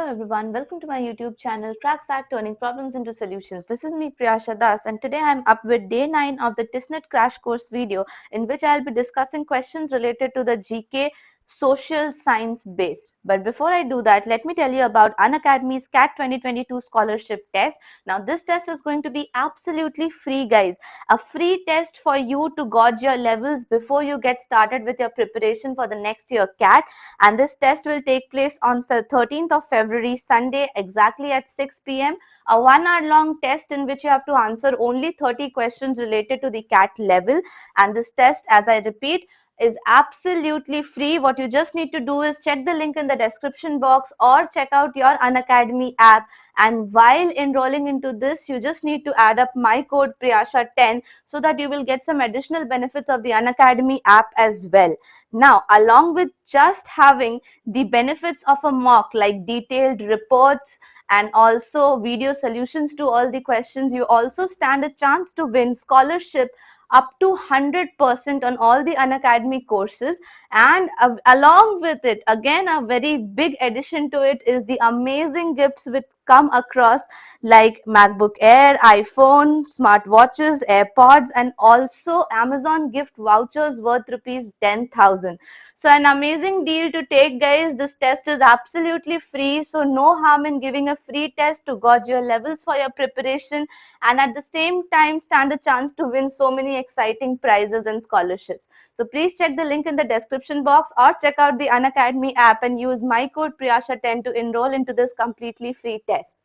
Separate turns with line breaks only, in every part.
Hello everyone, welcome to my YouTube channel Crack Fact Turning Problems into Solutions. This is me Priyasha Das and today I am up with day 9 of the TISSNET crash course video in which I will be discussing questions related to the GK social science based. But before I do that, let me tell you about Unacademy's CAT 2022 scholarship test. Now this test is going to be absolutely free, guys. A free test for you to gauge your levels before you get started with your preparation for the next year CAT, and this test will take place on 13th of February, Sunday, exactly at 6 p.m. A 1 hour long test in which you have to answer only 30 questions related to the CAT level. And this test, as I repeat, is absolutely free. What you just need to do is check the link in the description box or check out your Unacademy app. And while enrolling into this, you just need to add up my code Priyasha10 so that you will get some additional benefits of the Unacademy app as well. Now, along with just having the benefits of a mock like detailed reports and also video solutions to all the questions, you also stand a chance to win scholarship up to 100% on all the Unacademy courses. And along with it, again, a very big addition to it is the amazing gifts which come across like MacBook Air, iPhone, smartwatches, AirPods, and also Amazon gift vouchers worth rupees 10,000. So an amazing deal to take, guys. This test is absolutely free, so no harm in giving a free test to gauge your levels for your preparation and at the same time stand a chance to win so many exciting prizes and scholarships. So please check the link in the description box or check out the Unacademy app and use my code Priyasha10 to enroll into this completely free test.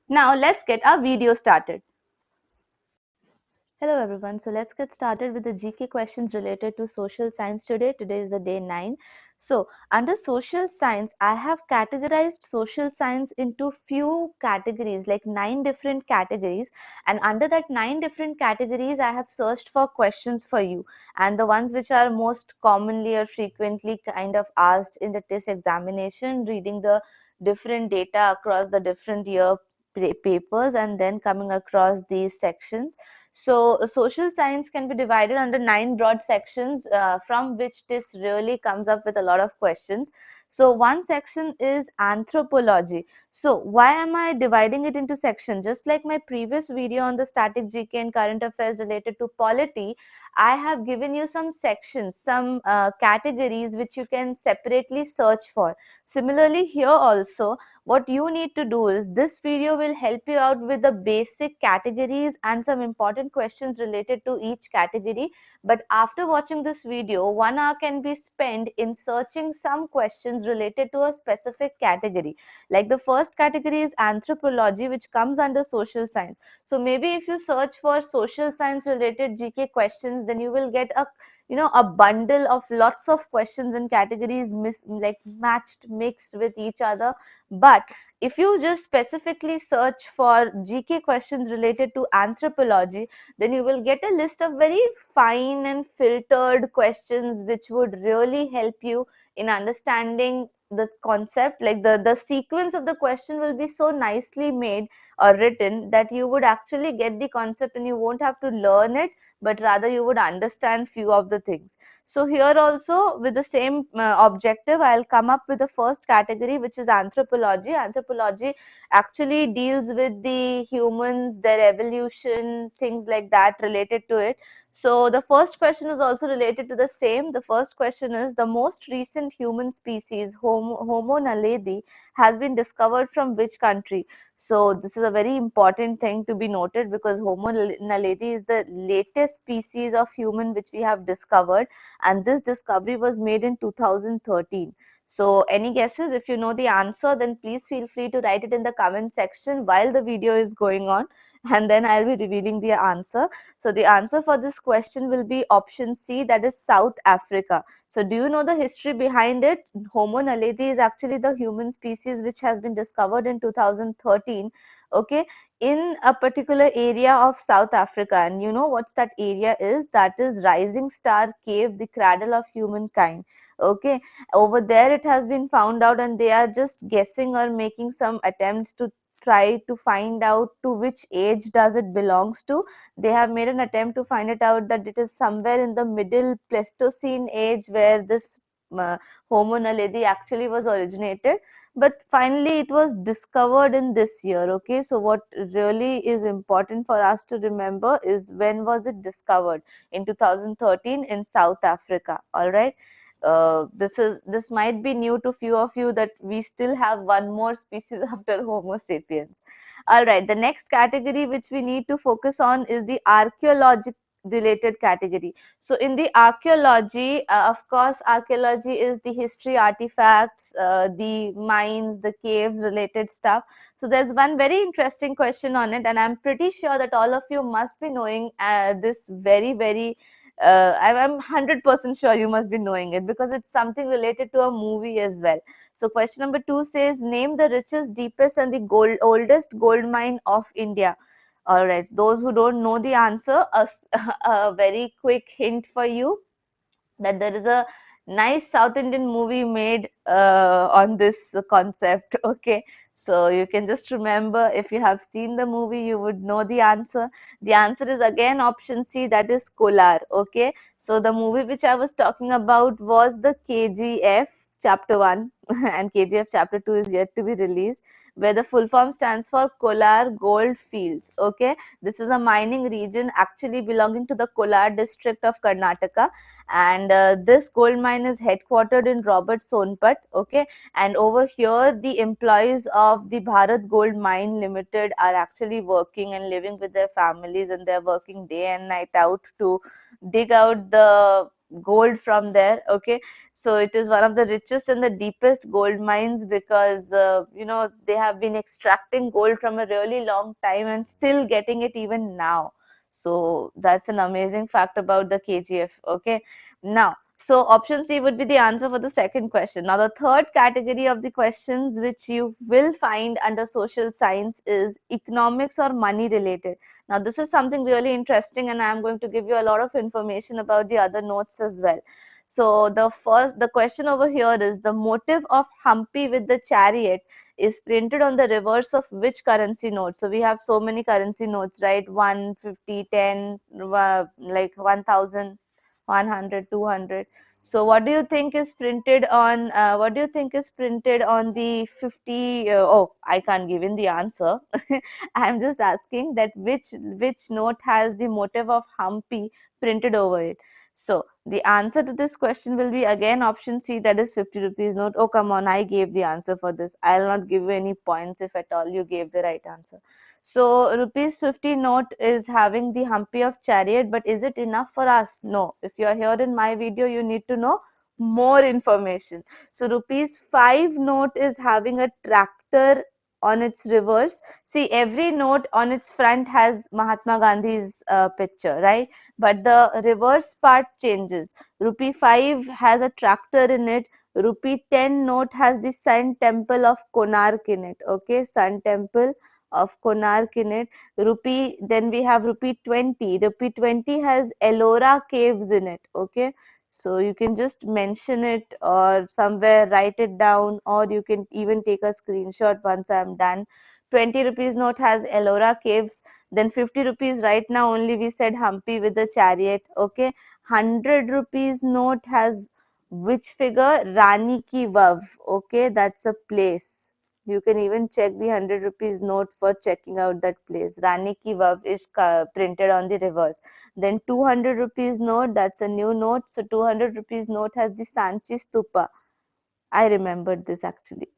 Now let's get our video started. Hello everyone, so let's get started with the GK questions related to social science today. Today is the day 9. So under social science, I have categorized social science into few categories, like 9 different categories, and under that 9 different categories, I have searched for questions for you, and the ones which are most commonly or frequently kind of asked in the TISS examination, reading the different data across the different year papers and then coming across these sections. So social science can be divided under 9 broad sections from which this really comes up with a lot of questions. So one section is anthropology. So why am I dividing it into sections? Just like my previous video on the static GK and current affairs related to polity, I have given you some sections, some categories which you can separately search for. Similarly, here also, what you need to do is this video will help you out with the basic categories and some important questions related to each category. But after watching this video, 1 hour can be spent in searching some questions related to a specific category. Like the first category is anthropology, which comes under social science. So maybe if you search for social science related GK questions, then you will get a bundle of lots of questions and categories matched, mixed with each other. But if you just specifically search for GK questions related to anthropology, then you will get a list of very fine and filtered questions which would really help you in understanding the concept. Like the sequence of the question will be so nicely made or written that you would actually get the concept and you won't have to learn it, but rather you would understand few of the things. So here also with the same objective, I'll come up with the first category, which is anthropology. Anthropology actually deals with the humans, their evolution, things like that related to it. So the first question is also related to the same. The first question is the most recent human species, Homo naledi, has been discovered from which country? So this is a very important thing to be noted because Homo naledi is the latest species of human which we have discovered, and this discovery was made in 2013. So any guesses? If you know the answer, then please feel free to write it in the comment section while the video is going on, and then I'll be revealing the answer. So the answer for this question will be option C, that is South Africa. So do you know the history behind it? Homo naledi is actually the human species which has been discovered in 2013, okay, in a particular area of South Africa. And you know what's that area is? That is Rising Star Cave, the cradle of humankind. Okay, over there it has been found out, and they are just guessing or making some attempts to try to find out to which age does it belongs to. They have made an attempt to find it out that it is somewhere in the middle Pleistocene age where this Homo naledi actually was originated, but finally it was discovered in this year. Okay, so what really is important for us to remember is when was it discovered? In 2013 in South Africa. All right. This might be new to few of you that we still have one more species after Homo sapiens. All right, the next category which we need to focus on is the archaeologic related category. So in the archaeology, of course, archaeology is the history, artifacts, the mines, the caves related stuff. So there's one very interesting question on it, and I'm pretty sure that all of you must be knowing this very I'm 100% sure you must be knowing it because it's something related to a movie as well. So question number 2 says, name the richest, deepest, and the oldest gold mine of India. All right, those who don't know the answer, a very quick hint for you that there is a nice South Indian movie made on this concept. Okay, so you can just remember if you have seen the movie, you would know the answer. The answer is again option C, that is Kolar. Okay, so the movie which I was talking about was the KGF Chapter 1, and KGF Chapter 2 is yet to be released, where the full form stands for Kolar Gold Fields. Okay, this is a mining region actually belonging to the Kolar district of Karnataka, and this gold mine is headquartered in Robert Sonpat. Okay, and over here the employees of the Bharat Gold Mine Limited are actually working and living with their families, and they're working day and night out to dig out the gold from there. Okay, so it is one of the richest and the deepest gold mines because they have been extracting gold from a really long time and still getting it even now. So that's an amazing fact about the KGF. Okay, now, so option C would be the answer for the second question. Now, the third category of the questions which you will find under social science is economics or money related. Now, this is something really interesting, and I'm going to give you a lot of information about the other notes as well. So, the question over here is the motive of Humpy with the chariot is printed on the reverse of which currency note? So, we have so many currency notes, right? 150, 10, like 1000. 100, 200. So what do you think is printed on what do you think is printed on the 50? Oh, I can't give in the answer. I'm just asking that which note has the motive of Humpy printed over it. So the answer to this question will be again option C, that is 50 rupees note. Oh, come on, I gave the answer for this. I'll not give you any points if at all you gave the right answer. So rupees 50 note is having the Humpy of chariot, but is it enough for us? No. If you are here in my video, you need to know more information. So rupees 5 note is having a tractor on its reverse. See, every note on its front has Mahatma Gandhi's picture, right? But the reverse part changes. Rupee 5 has a tractor in it. Rupee 10 note has the Sun Temple of Konark in it. Okay, Sun Temple of Konark in it. Rupee, then we have rupee 20. Rupee 20 has Ellora caves in it. Okay, so you can just mention it or somewhere write it down, or you can even take a screenshot once I'm done. 20 rupees note has Ellora caves. Then 50 rupees right now only we said Humpy with the chariot. Okay, 100 rupees note has which figure? Rani Ki Vav. Okay, that's a place. You can even check the 100 rupees note for checking out that place. Rani Ki Vav is printed on the reverse. Then 200 rupees note, that's a new note. So 200 rupees note has the Sanchi Stupa. I remembered this actually.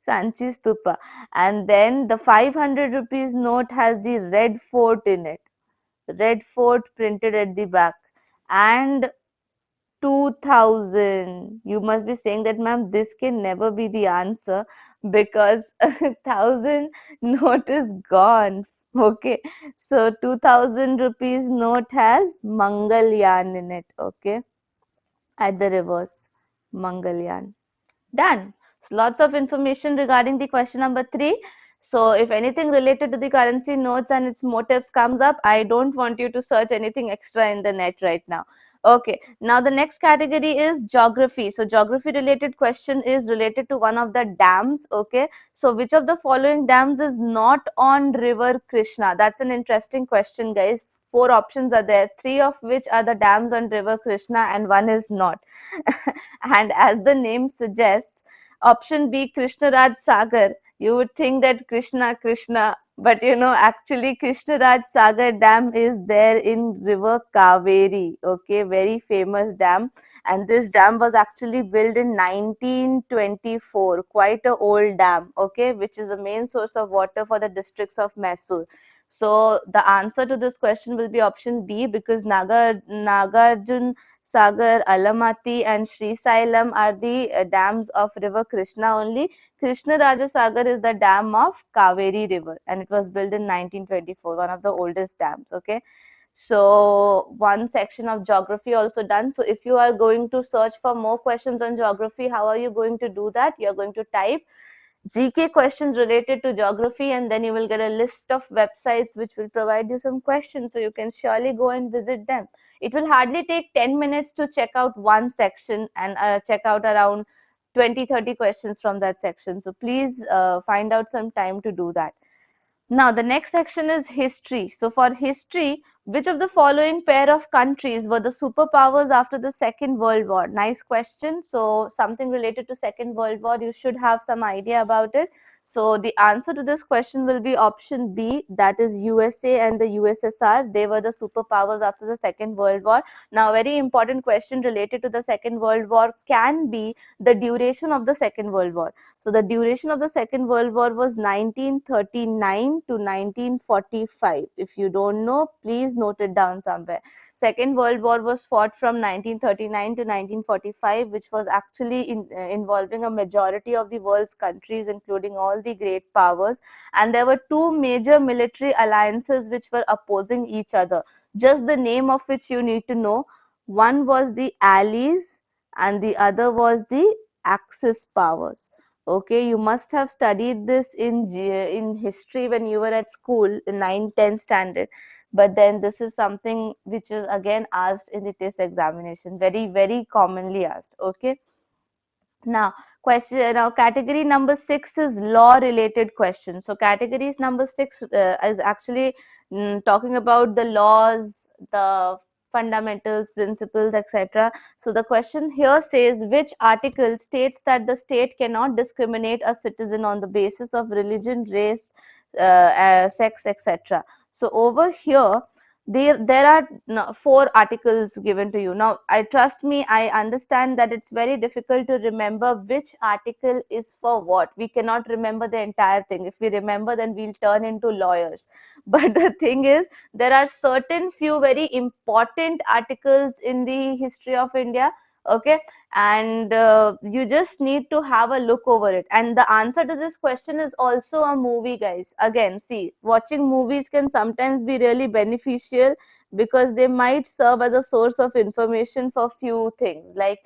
Sanchi Stupa. And then the 500 rupees note has the Red Fort in it. Red Fort printed at the back. And 2000. You must be saying that, ma'am, this can never be the answer because 1000 note is gone. Okay, so 2000 rupees note has Mangalyan in it. Okay, at the reverse, Mangalyan. Done. So lots of information regarding the question number 3. So if anything related to the currency notes and its motives comes up, I don't want you to search anything extra in the net right now. Okay, now the next category is geography. So geography related question is related to one of the dams. Okay, so which of the following dams is not on river Krishna? That's an interesting question, guys. four options are there, three of which are the dams on river Krishna and one is not. And as the name suggests, option B, Krishnaraj Sagar, you would think that Krishna, but actually Krishnaraj Sagar Dam is there in river Kaveri. Okay, very famous dam. And this dam was actually built in 1924, quite a old dam, okay, which is the main source of water for the districts of Mysore. So the answer to this question will be option B, because Nagarjun Sagar, Alamati and Sri Sailam are the dams of river Krishna only. Krishna Raja Sagar is the dam of Kaveri River, and it was built in 1924, one of the oldest dams. Okay, so one section of geography also done. So if you are going to search for more questions on geography, how are you going to do that? You're going to type GK questions related to geography, and then you will get a list of websites which will provide you some questions, so you can surely go and visit them. It will hardly take 10 minutes to check out one section and check out around 20-30 questions from that section. So please find out some time to do that. Now, the next section is history. So, for history, which of the following pair of countries were the superpowers after the Second World War? Nice question. So, something related to Second World War, you should have some idea about it. So, the answer to this question will be option B, that is USA and the USSR. They were the superpowers after the Second World War. Now, a very important question related to the Second World War can be the duration of the Second World War. So the duration of the Second World War was 1939 to 1945. If you don't know, please note it down somewhere. Second World War was fought from 1939 to 1945, which was actually involving a majority of the world's countries, including all the great powers. And there were two major military alliances which were opposing each other. Just the name of which you need to know. One was the Allies and the other was the Axis powers. Okay, you must have studied this in history when you were at school in 9th, 10th standard. But then this is something which is again asked in the TISS examination, very, very commonly asked. Okay. Now, category number 6 is law related questions. So categories number 6 is actually talking about the laws, the fundamentals, principles, etc. So the question here says, which article states that the state cannot discriminate a citizen on the basis of religion, race, sex, etc. So over here, there are four articles given to you. Now, I trust me, I understand that it's very difficult to remember which article is for what. We cannot remember the entire thing. If we remember, then we'll turn into lawyers. But the thing is, there are certain few very important articles in the history of India. Okay, and you just need to have a look over it. And the answer to this question is also a movie, guys. Again, see, watching movies can sometimes be really beneficial because they might serve as a source of information for few things. Like,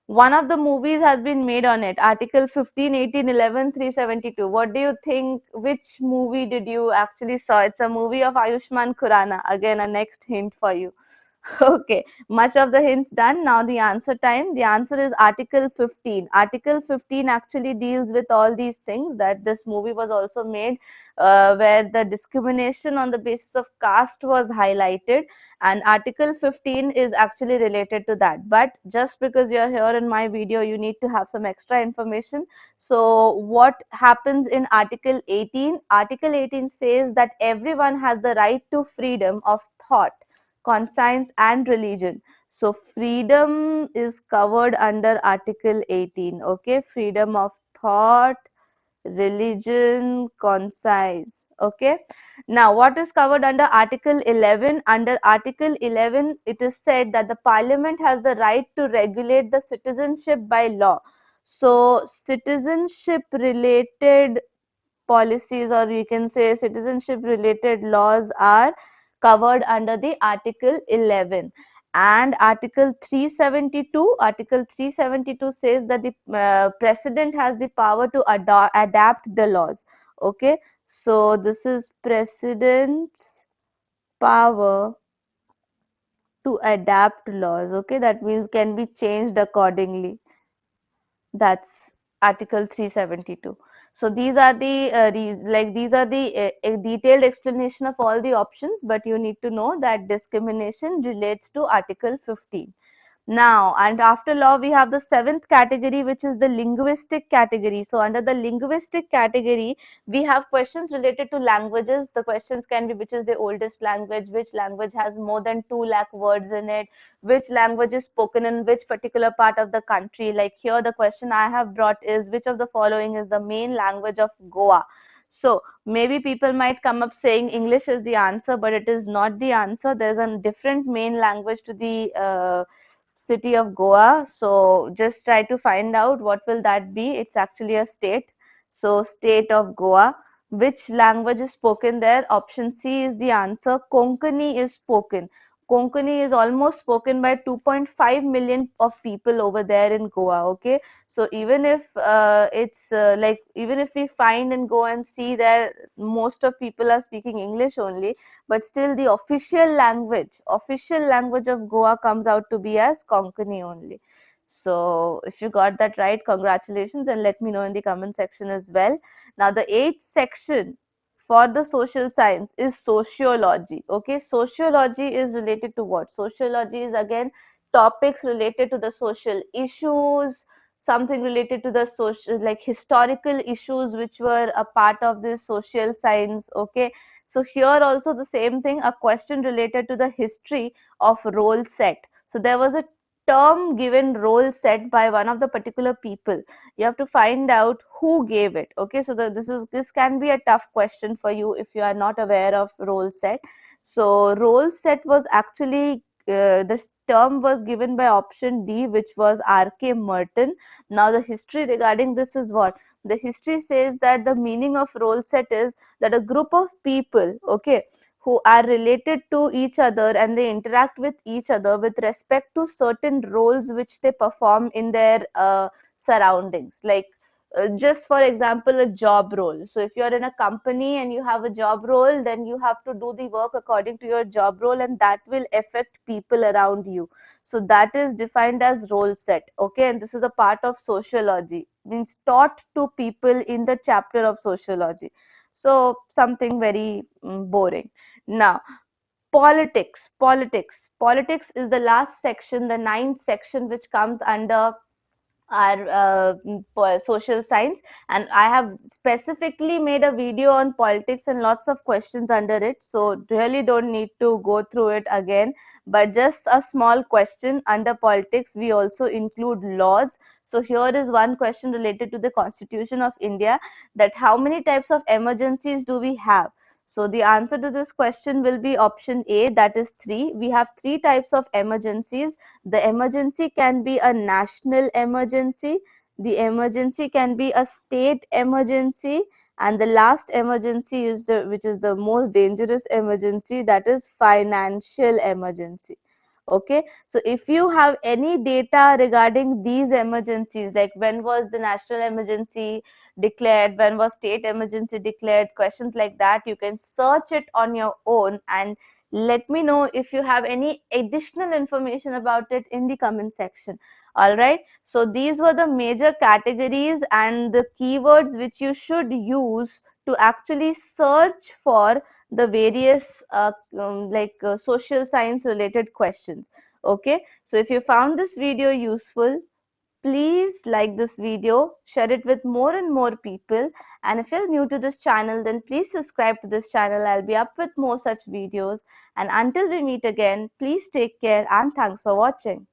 one of the movies has been made on it, article 15, 18, 11, 372. What do you think? Which movie did you actually saw? It's a movie of Ayushmann Khurrana. Again, a next hint for you. Okay, much of the hints done. Now the answer time. The answer is Article 15. Article 15 actually deals with all these things, that this movie was also made where the discrimination on the basis of caste was highlighted, and Article 15 is actually related to that. But just because you're here in my video, you need to have some extra information. So what happens in Article 18? Article 18 says that everyone has the right to freedom of thought, conscience and religion. So freedom is covered under Article 18. Okay, freedom of thought, religion, conscience. Okay, now what is covered under Article 11? Under Article 11, it is said that the Parliament has the right to regulate the citizenship by law. So citizenship related policies, or you can say citizenship related laws, are covered under the Article 11. And Article 372 says that the president has the power to adapt the laws. Okay, so this is president's power to adapt laws. Okay, that means can be changed accordingly. That's Article 372. So these are the these are the detailed explanation of all the options, but you need to know that discrimination relates to Article 15. Now, and after law, we have the seventh category, which is the linguistic category. So, under the linguistic category, we have questions related to languages. The questions can be which is the oldest language, which language has more than 2 lakh words in it, which language is spoken in which particular part of the country. Like here, the question I have brought is which of the following is the main language of Goa? So, maybe people might come up saying English is the answer, but it is not the answer. There's a different main language to the city of Goa. So just try to find out what will that be. It's actually a state. So state of Goa. Which language is spoken there? Option C is the answer. Konkani is spoken. Konkani is almost spoken by 2.5 million of people over there in Goa. Okay, so even if it's even if we find and go and see there, most of people are speaking English only, but still the official language of Goa comes out to be as Konkani only. So if you got that right, congratulations, and let me know in the comment section as well. Now the eighth section for the social science is sociology. Okay, sociology is related to what? Sociology is again topics related to the social issues, something related to the social, like historical issues which were a part of this social science. Okay, so here also the same thing, a question related to the history of role set. So there was a term given role set by one of the particular people. You have to find out who gave it. Okay, so this can be a tough question for you if you are not aware of role set. So role set was actually this term was given by option D, which was R.K. Merton. Now the history regarding this is what? The history says that the meaning of role set is that a group of people, okay, who are related to each other and they interact with each other with respect to certain roles which they perform in their surroundings. Like just for example, a job role. So if you're in a company and you have a job role, then you have to do the work according to your job role, and that will affect people around you. So that is defined as role set. Okay, and this is a part of sociology, means taught to people in the chapter of sociology. So something very boring. Now, politics is the last section, the ninth section, which comes under our social science, and I have specifically made a video on politics and lots of questions under it, so really don't need to go through it again. But just a small question, under politics we also include laws. So here is one question related to the Constitution of India, that how many types of emergencies do we have? So the answer to this question will be option A, that is 3. We have 3 types of emergencies. The emergency can be a national emergency, the emergency can be a state emergency, and the last emergency is which is the most dangerous emergency, that is financial emergency. Okay, so if you have any data regarding these emergencies, like when was the national emergency declared, when was state emergency declared, questions like that, you can search it on your own and let me know if you have any additional information about it in the comment section. All right, so these were the major categories and the keywords which you should use to actually search for the various social science related questions. Okay, so if you found this video useful, please like this video, share it with more and more people, and if you're new to this channel, then please subscribe to this channel. I'll be up with more such videos, and until we meet again, please take care and thanks for watching.